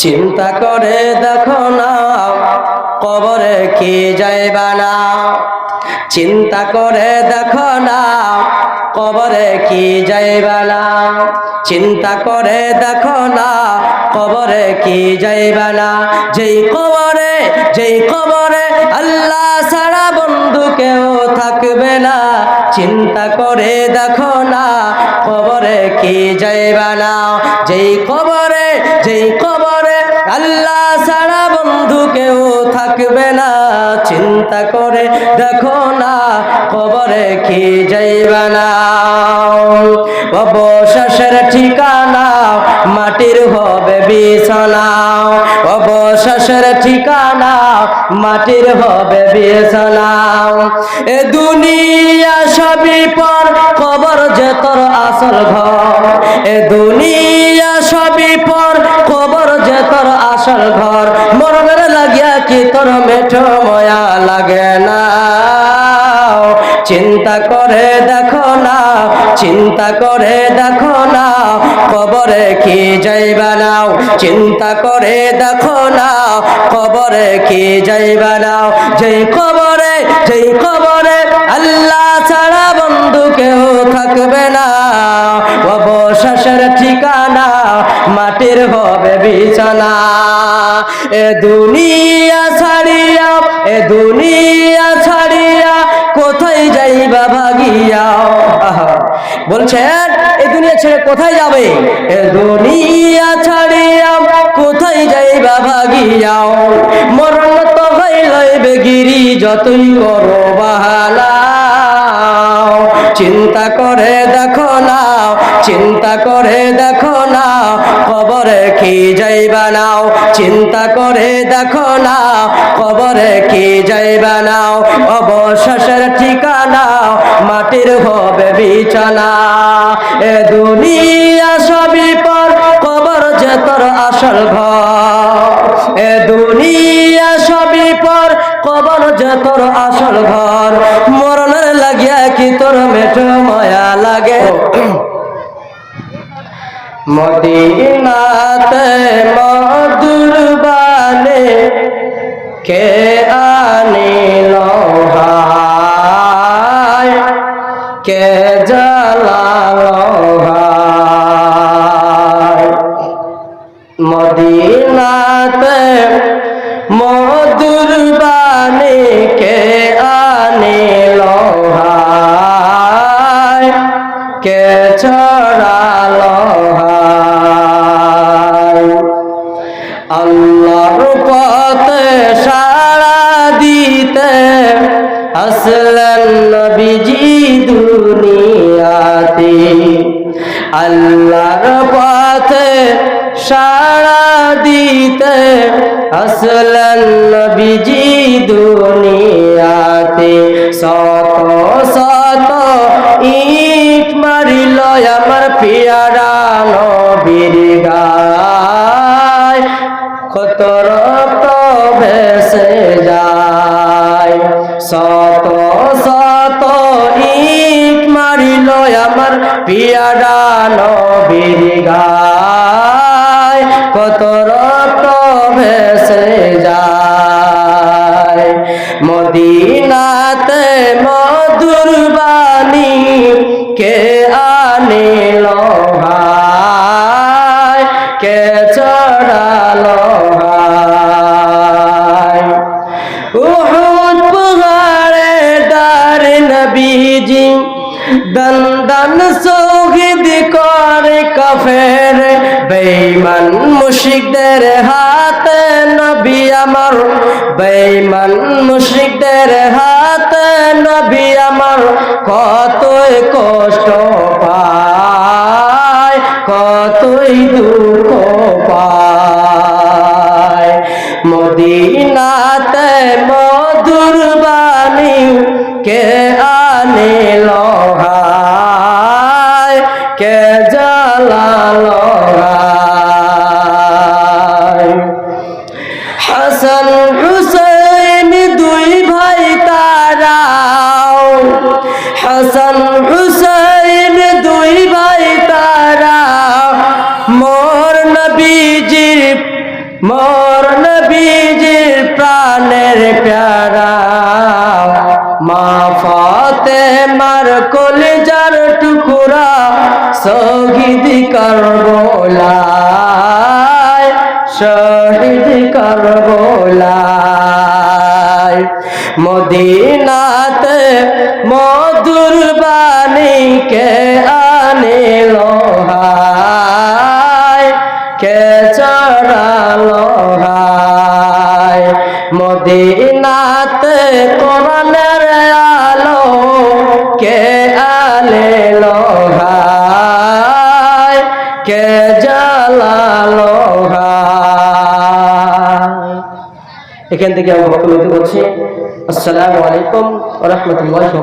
চিন্তা করে দেখো না কবরে কি যাইবা না, চিন্তা করে দেখো না কবরে কি যাইবা না, চিন্তা করে দেখো না কবরে কি যাইবা না। যেই কবরে আল্লাহ ছাড়া বন্ধু কেউ থাকবে না, চিন্তা করে দেখো না কবরে কি যাইবা না। যেই কবরে আল্লাহ ছাড়া বন্ধু কেউ থাকবে না, চিন্তা করে দেখো না কবরে কি যাইবা না। অবশেষের ঠিকানা মাটির হবে বিছানা, অবশেষের ঠিকানা মাটির হবে বিছানা। এ দুনিয়া সবই পর, কবর যে তোর আসল ঘর। এ দুনিয়া সবই পর, কবর যে তোর আসল ঘর। মরণের লাগিয়া কি তোর মেঠো ময়া লাগে না, চিন্তা করে দেখো না, চিন্তা করে দেখো না কবরে কি যাইবা না, চিন্তা করে দেখো না কবরে কি যাইবা না। যেই কবরে আল্লাহ ছাড়া বন্ধু কেউ থাকবে না, অবশেষের ঠিকানা মাটির হবে বিছানা। এ দুনিয়া ছাড়িয়া কোথায় যাইবা ভাগিয়া। বলছেন এই দুনিয়া ছেড়ে কোথায় যাবে, এ দুনিয়া ছাড়িয়া কোথায় যাইবা ভাগিয়া। মরণ তো হইলইবে গিরি যতই করো বাহানা, চিন্তা করে দেখো না, চিন্তা করে দেখো না কবরে কি যাইবা না, চিন্তা করে দেখো না কবরে কি যাইবা না। অবশেষের ঠিকানা মাটির হবে বিছানা। এ দুনিয়া সবই পর, কবর যে তোর আসল ঘর। এ দুনিয়া সবই পর, কবর যে তোর আসল ঘর। মরণের লাগিয়া কি তোর মেঠো মায়া লাগে। মদিনাতে মধুর বাণী কে আনিল হায়, কে জ্বালালো হায়। মদিনাতে মধুর বাণী কে আনিল হায়, কে ছড়ালো হায়। আল্লাহর পথে সাড়া দিতে আসলেন নবীজি দুনিয়াতে, আল্লাহর পথে সাড়া দিতে আসলেন নবীজি দুনিয়াতে। শত শত ইট মারিল আমার পিয়ারা নবীর গায়, কত রক্ত ভেসে যায়। শত শত ইট মারিল আমার পিয়ারা নবীর গায়, কত রক্ত ভেসে যায়। মদিনাতে মধুর বাণী কে আনিল হায়, কে চড়ালো হায়। উহুদ পাহাড়ে দাঁড়ে নবীজি দন্দন শহীদ করে কাফের বেঈমান মুশরিকদের হাতে নবী আমার, বেঈমান মুশরিকদের হাতে নবী আমার কতই কষ্ট পায়, কতই দুঃখ পায়। মদিনাতে মধুর বাণী কে আনিল হায়, কে জ্বালালো হায়। হাসান হুসাইন দুই ভাই তারা, হাসান হুসাইন দুই ভাই তারা মোর নবীজির মোর নবীজির প্রাণের প্যারা মা ফাতেমার কলিজার টুকরা শহীদ কারবালায় শহীদ কারবালায় মদিনাতে মধুর বাণী কে আনিলো হায় কে চড়ালো হায় মদিনাতে কোরআনের আলো কে আনিলো হায় কে জ্বালালো হায়। এখান থেকে আমি বক্তব্য করছি। আসসালামু আলাইকুম ওয়া রাহমাতুল্লাহি।